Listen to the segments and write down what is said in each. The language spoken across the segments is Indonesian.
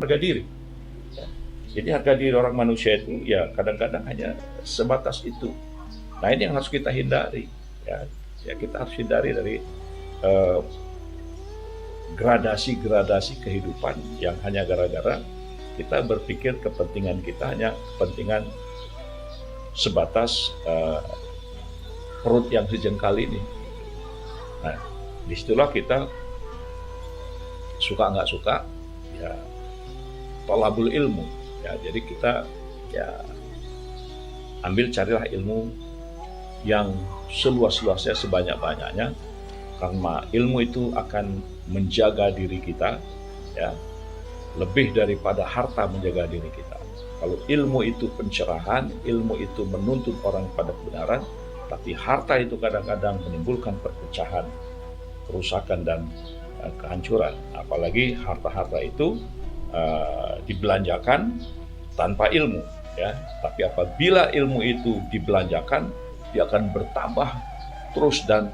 harga diri. Jadi harga diri orang manusia itu ya kadang-kadang hanya sebatas itu. Nah ini yang harus kita hindari. Ya kita harus hindari dari gradasi-gradasi kehidupan yang hanya gara-gara kita berpikir kepentingan kita hanya kepentingan sebatas perut yang sejengkal ini. Nah, disitulah kita suka nggak suka, ya tolabul ilmu. Ya, jadi kita ya ambil carilah ilmu yang seluas-luasnya, sebanyak-banyaknya, karena ilmu itu akan menjaga diri kita, ya lebih daripada harta menjaga diri kita. Kalau ilmu itu pencerahan, ilmu itu menuntun orang pada kebenaran, tapi harta itu kadang-kadang menimbulkan perpecahan, kerusakan dan kehancuran. Apalagi harta-harta itu dibelanjakan tanpa ilmu, ya. Tapi apabila ilmu itu dibelanjakan, dia akan bertambah terus dan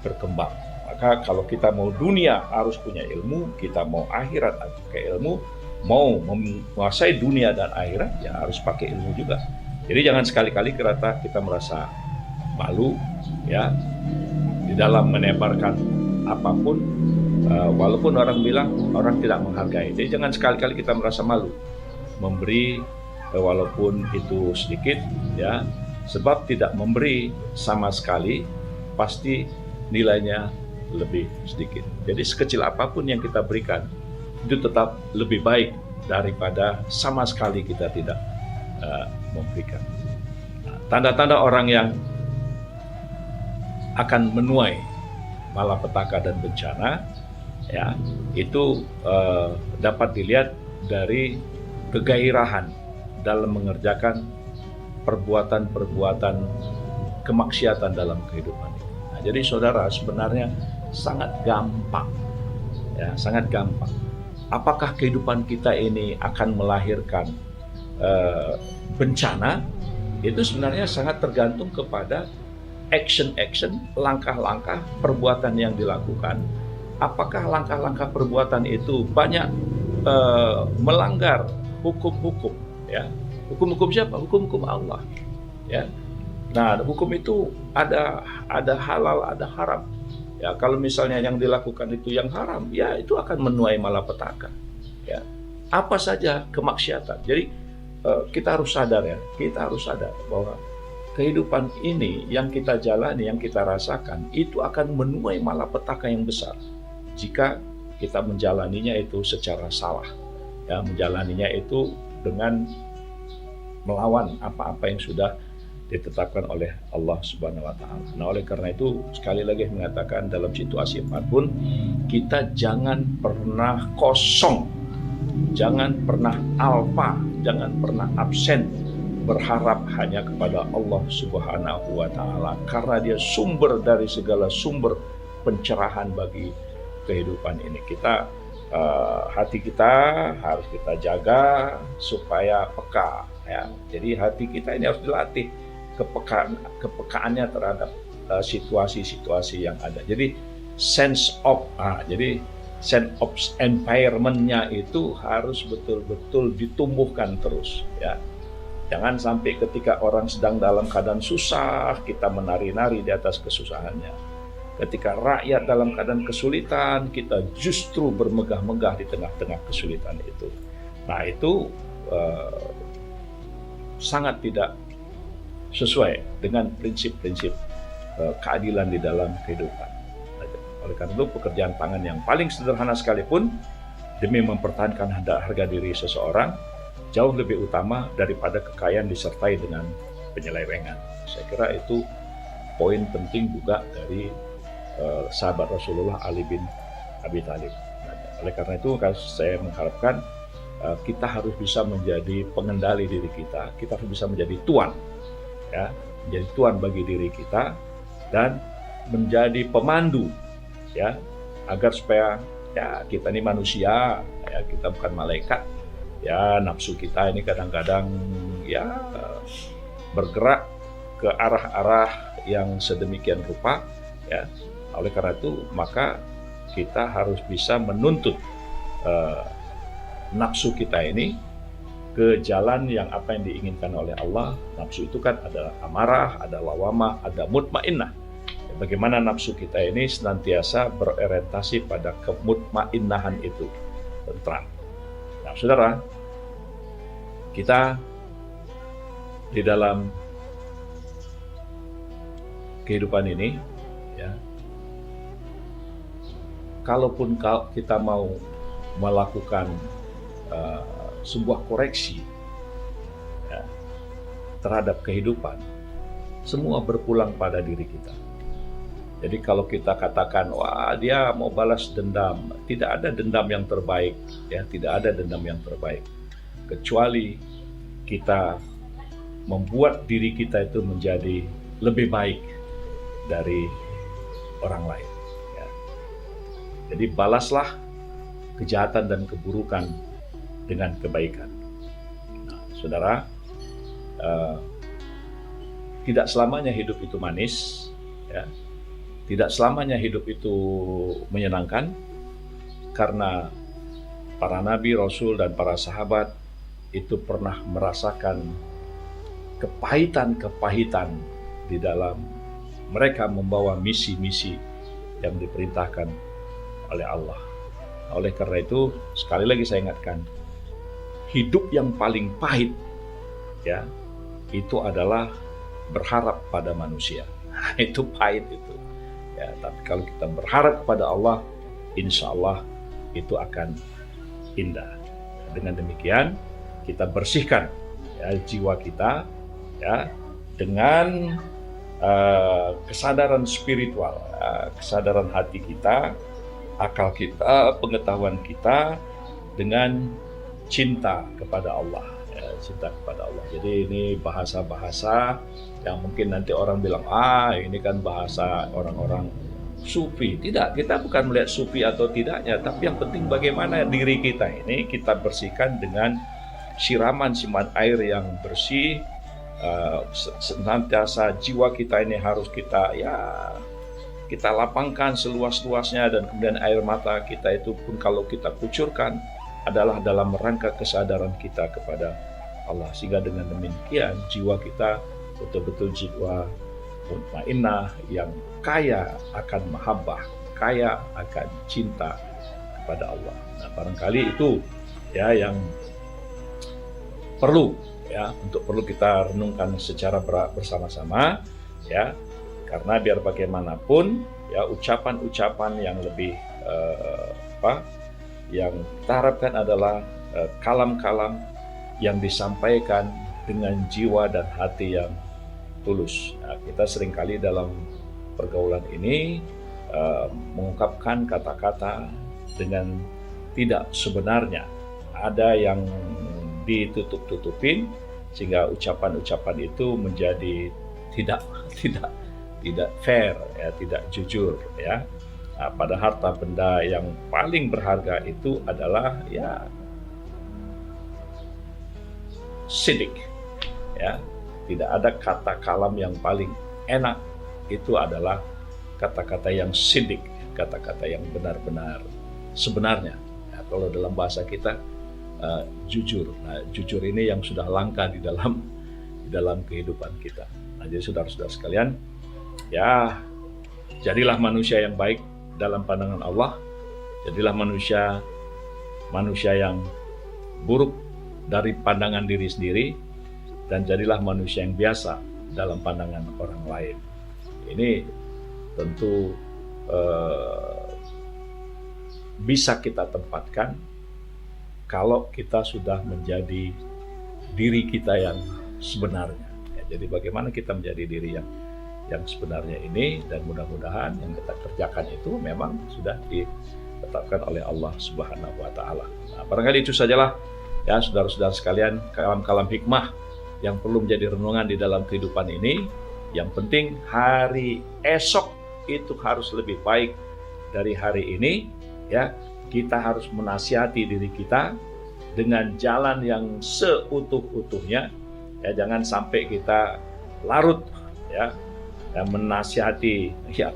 berkembang. Maka kalau kita mau dunia harus punya ilmu, kita mau akhirat harus pakai ilmu, mau menguasai dunia dan akhirat ya harus pakai ilmu juga. Jadi jangan sekali-kali kita merasa malu ya di dalam menebarkan apapun, walaupun orang bilang orang tidak menghargai. Jadi jangan sekali-kali kita merasa malu memberi walaupun itu sedikit, ya, sebab tidak memberi sama sekali pasti nilainya lebih sedikit. Jadi sekecil apapun yang kita berikan itu tetap lebih baik daripada sama sekali kita tidak memberikan. Nah, tanda-tanda orang yang akan menuai malapetaka dan bencana, ya, itu dapat dilihat dari kegairahan dalam mengerjakan perbuatan-perbuatan kemaksiatan dalam kehidupan ini. Nah, jadi saudara, sebenarnya sangat gampang, ya, sangat gampang. Apakah kehidupan kita ini akan melahirkan bencana? Itu sebenarnya sangat tergantung kepada action, langkah-langkah perbuatan yang dilakukan. Apakah langkah-langkah perbuatan itu banyak melanggar hukum-hukum, ya? Hukum-hukum siapa? Hukum-hukum Allah, ya. Nah, hukum itu ada halal, ada haram. Ya, kalau misalnya yang dilakukan itu yang haram, ya itu akan menuai malapetaka. Ya, apa saja kemaksiatan. Jadi kita harus sadar, ya, kita harus sadar bahwa kehidupan ini yang kita jalani, yang kita rasakan, itu akan menuai malapetaka yang besar jika kita menjalaninya itu secara salah, ya, menjalaninya itu dengan melawan apa-apa yang sudah ditetapkan oleh Allah Subhanahu wa taala. Nah, oleh karena itu sekali lagi mengatakan dalam situasi apapun kita jangan pernah kosong, jangan pernah alpa, jangan pernah absen berharap hanya kepada Allah Subhanahu wa taala, karena dia sumber dari segala sumber pencerahan bagi kehidupan ini. Hati kita harus kita jaga supaya peka, ya. Jadi hati kita ini harus dilatih kepekaannya terhadap situasi-situasi yang ada. Jadi sense of environment-nya itu harus betul-betul ditumbuhkan terus, ya. Jangan sampai ketika orang sedang dalam keadaan susah kita menari-nari di atas kesusahannya. Ketika rakyat dalam keadaan kesulitan, kita justru bermegah-megah di tengah-tengah kesulitan itu. Nah, itu sangat tidak sesuai dengan prinsip-prinsip keadilan di dalam kehidupan. Oleh karena itu, pekerjaan tangan yang paling sederhana sekalipun demi mempertahankan harga diri seseorang jauh lebih utama daripada kekayaan disertai dengan penyelewengan. Saya kira itu poin penting juga dari sahabat Rasulullah Ali bin Abi Thalib. Oleh karena itu saya mengharapkan kita harus bisa menjadi pengendali diri kita harus bisa menjadi tuan, ya, menjadi tuan bagi diri kita dan menjadi pemandu, ya, agar supaya ya kita ini manusia, ya, kita bukan malaikat, ya, nafsu kita ini kadang-kadang ya bergerak ke arah-arah yang sedemikian rupa, ya. Oleh karena itu maka kita harus bisa menuntut nafsu kita ini ke jalan yang apa yang diinginkan oleh Allah. Nafsu itu kan ada amarah, ada lawamah, ada mutmainnah. Bagaimana nafsu kita ini senantiasa berorientasi pada kemutmainnahan itu, tentram. Nah, saudara, kita di dalam kehidupan ini, ya, kalaupun kita mau melakukan sebuah koreksi, ya, terhadap kehidupan, semua berpulang pada diri kita. Jadi kalau kita katakan, wah dia mau balas dendam, tidak ada dendam yang terbaik, ya, tidak ada dendam yang terbaik, kecuali kita membuat diri kita itu menjadi lebih baik dari orang lain. Ya. Jadi balaslah kejahatan dan keburukan dengan kebaikan. Nah, saudara, tidak selamanya hidup itu manis, ya. Tidak selamanya hidup itu menyenangkan, karena para nabi, rasul, dan para sahabat itu pernah merasakan kepahitan-kepahitan di dalam mereka membawa misi-misi yang diperintahkan oleh Allah. Oleh karena itu, sekali lagi saya ingatkan, hidup yang paling pahit, ya, itu adalah berharap pada manusia. Itu pahit itu. Ya, tapi kalau kita berharap kepada Allah, insya Allah itu akan indah. Dengan demikian kita bersihkan, ya, jiwa kita, ya, dengan kesadaran spiritual, kesadaran hati kita, akal kita, pengetahuan kita, dengan cinta kepada Allah, ya, cinta kepada Allah. Jadi ini bahasa-bahasa yang mungkin nanti orang bilang, ini kan bahasa orang-orang sufi. Tidak, kita bukan melihat sufi atau tidaknya, tapi yang penting bagaimana diri kita ini kita bersihkan dengan siraman air yang bersih. Senantiasa jiwa kita ini harus kita lapangkan seluas-luasnya, dan kemudian air mata kita itu pun kalau kita kucurkan adalah dalam rangka kesadaran kita kepada Allah, sehingga dengan demikian jiwa kita betul-betul jiwa mutmainnah yang kaya akan mahabbah, kaya akan cinta kepada Allah. Nah, barangkali itu, ya, yang perlu kita renungkan secara bersama-sama, ya, karena biar bagaimanapun, ya, ucapan-ucapan yang lebih yang kita harapkan adalah kalam-kalam yang disampaikan dengan jiwa dan hati yang tulus. Nah, kita seringkali dalam pergaulan ini mengungkapkan kata-kata dengan tidak sebenarnya. Ada yang ditutup-tutupin sehingga ucapan-ucapan itu menjadi tidak fair, ya, tidak jujur, ya. Nah, pada harta benda yang paling berharga itu adalah, ya, sidik, ya. Tidak ada kata kalam yang paling enak, itu adalah kata-kata yang sidik, kata-kata yang benar-benar sebenarnya. Ya, kalau dalam bahasa kita jujur. Nah, jujur ini yang sudah langka di dalam kehidupan kita. Nah, jadi saudara-saudara sekalian, ya, jadilah manusia yang baik dalam pandangan Allah. Jadilah manusia yang buruk dari pandangan diri sendiri, dan jadilah manusia yang biasa dalam pandangan orang lain. Ini tentu bisa kita tempatkan kalau kita sudah menjadi diri kita yang sebenarnya. Ya, jadi bagaimana kita menjadi diri yang sebenarnya ini, dan mudah-mudahan yang kita kerjakan itu memang sudah ditetapkan oleh Allah Subhanahu wa Ta'ala. Nah, barangkali itu sajalah, ya, saudara-saudara sekalian, kalam-kalam hikmah yang perlu menjadi renungan di dalam kehidupan ini. Yang penting hari esok itu harus lebih baik dari hari ini, ya. Kita harus menasihati diri kita dengan jalan yang seutuh-utuhnya, ya. Jangan sampai kita larut, ya, menasihati, ya,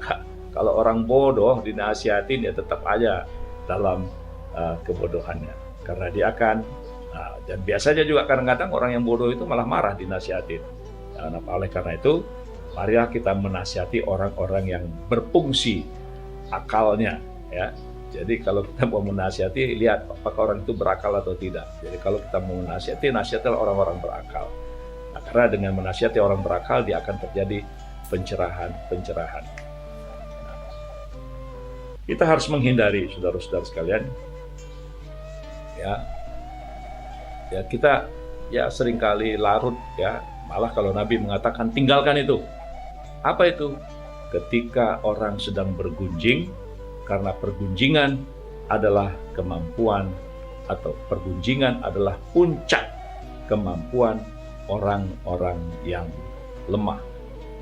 kalau orang bodoh dinasihatin, ya tetap aja dalam kebodohannya. karena dia akan dan biasanya juga kadang-kadang orang yang bodoh itu malah marah dinasihatin. Oleh karena itu, marilah kita menasihati orang-orang yang berfungsi akalnya, ya. Jadi kalau kita mau menasihati, lihat apakah orang itu berakal atau tidak. Jadi kalau kita mau menasihati, nasihatilah orang-orang berakal. Nah, karena dengan menasihati orang berakal, dia akan terjadi pencerahan. Kita harus menghindari, saudara-saudara sekalian, ya kita seringkali larut, ya. Malah kalau Nabi mengatakan tinggalkan itu. Apa itu? Ketika orang sedang bergunjing, karena pergunjingan adalah kemampuan atau pergunjingan adalah puncak kemampuan orang-orang yang lemah.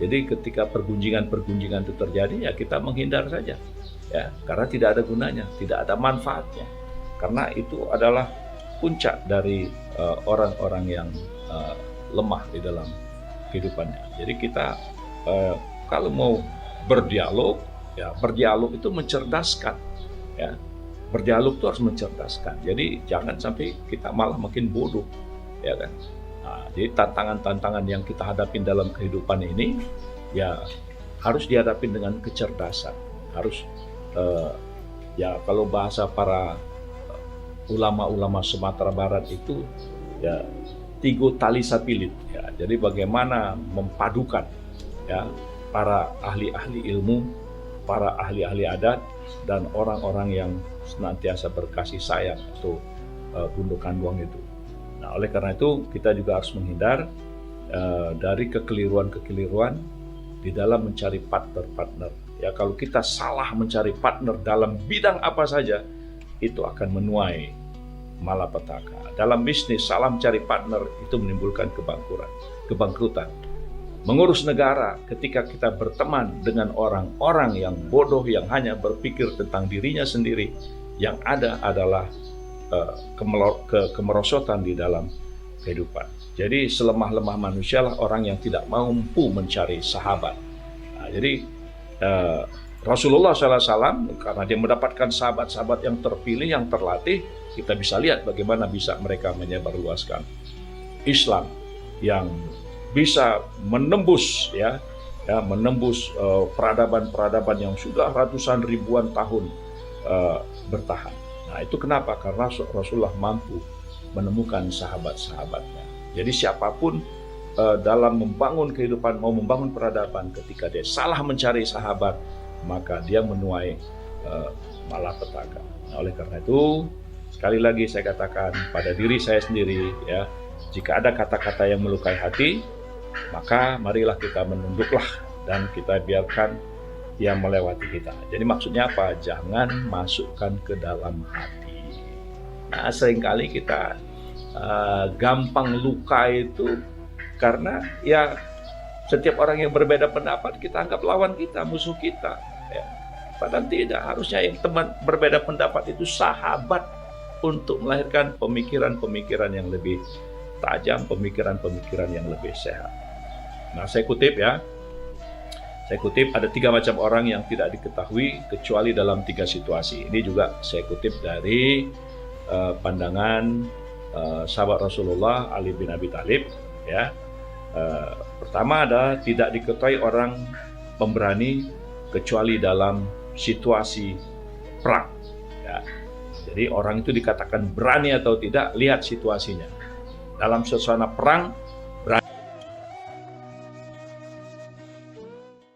Jadi ketika pergunjingan itu terjadi, ya kita menghindar saja, ya, karena tidak ada gunanya, tidak ada manfaatnya. Karena itu adalah puncak dari orang-orang yang lemah di dalam kehidupannya. Jadi kita kalau mau berdialog, ya berdialog itu mencerdaskan, ya. Berdialog itu harus mencerdaskan. Jadi jangan sampai kita malah makin bodoh, ya kan. Nah, jadi tantangan-tantangan yang kita hadapin dalam kehidupan ini, ya harus dihadapin dengan kecerdasan. Harus ya kalau bahasa para ulama-ulama Sumatera Barat itu, ya tigo tali sapilit, ya. Jadi bagaimana memadukan, ya, para ahli-ahli ilmu, para ahli-ahli adat, dan orang-orang yang senantiasa berkasih sayang atau gundukan uang itu. Nah, oleh karena itu kita juga harus menghindar dari kekeliruan-kekeliruan di dalam mencari partner. Ya, kalau kita salah mencari partner dalam bidang apa saja, itu akan menuai malapetaka. Dalam bisnis, salah mencari partner itu menimbulkan kebangkrutan. Mengurus negara, ketika kita berteman dengan orang-orang yang bodoh, yang hanya berpikir tentang dirinya sendiri, yang ada adalah kemerosotan di dalam kehidupan. Jadi selemah-lemah manusialah orang yang tidak mampu mencari sahabat. Nah, jadi Rasulullah SAW, karena dia mendapatkan sahabat-sahabat yang terpilih, yang terlatih, kita bisa lihat bagaimana bisa mereka menyebarluaskan Islam yang bisa menembus, menembus peradaban-peradaban yang sudah ratusan ribuan tahun bertahan. Nah, itu kenapa? Karena Rasulullah mampu menemukan sahabat-sahabatnya. Jadi siapapun dalam membangun kehidupan, mau membangun peradaban, ketika dia salah mencari sahabat, maka dia menuai malapetaka. Nah, oleh karena itu, sekali lagi saya katakan pada diri saya sendiri, ya, jika ada kata-kata yang melukai hati, maka marilah kita menunduklah dan kita biarkan dia melewati kita. Jadi maksudnya apa? Jangan masukkan ke dalam hati. Nah, seringkali kita gampang luka itu karena ya setiap orang yang berbeda pendapat kita anggap lawan kita, musuh kita, ya. Padahal tidak, harusnya yang teman berbeda pendapat itu sahabat untuk melahirkan pemikiran-pemikiran yang lebih tajam, pemikiran-pemikiran yang lebih sehat. Nah, saya kutip ada 3 macam orang yang tidak diketahui kecuali dalam 3 situasi. Ini juga saya kutip dari pandangan sahabat Rasulullah Ali bin Abi Thalib, ya. Pertama adalah tidak diketahui orang pemberani kecuali dalam situasi perang, ya. Jadi orang itu dikatakan berani atau tidak, lihat situasinya. Dalam suasana perang,